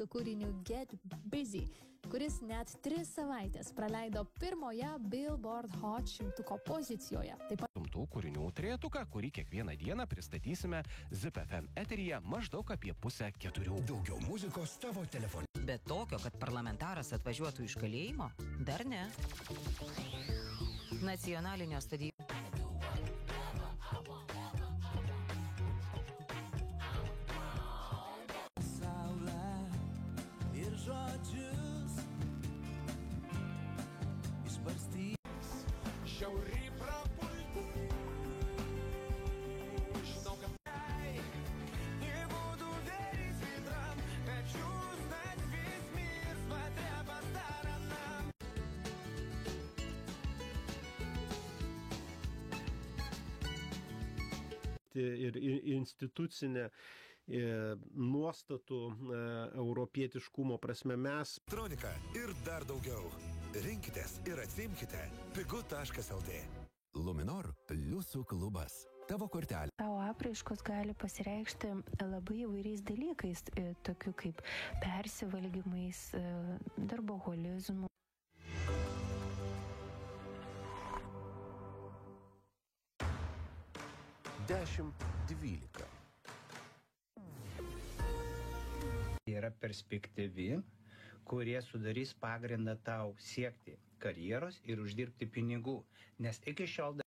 su kūriniu Get Busy, kuris net 3 savaitės praleido pirmoje Billboard Hot 100 pozicijoje. Taip pat kūrinių trejetuką, kurį kiekvieną dieną pristatysime ZIP FM eteryje maždaug apie 3:30. Daugiau muzikos tavo telefone. Bet tokio, kad parlamentaras atvažiuotų iš kalėjimo, dar ne. Nacionalinio stadiono. Žiauri prapulti. Žinau, kad не буду верить ветрам, хочу знать весь мир, смотря по сторонам. Ir institucinė nuostatų europietiškumo prasme mes. Elektronika ir dar daugiau. Rinkitės ir atsiimkite pigu.lt. Luminor pliusų klubas. Tavo kortelė. Tavo apraiškos gali pasireikšti labai įvairiais dalykais, tokių kaip persivalgymais, darboholizmu. Dešimt 12. Yra perspektyvi, kurie sudarys pagrindą tau siekti karjeros ir uždirbti pinigų, nes iki šiol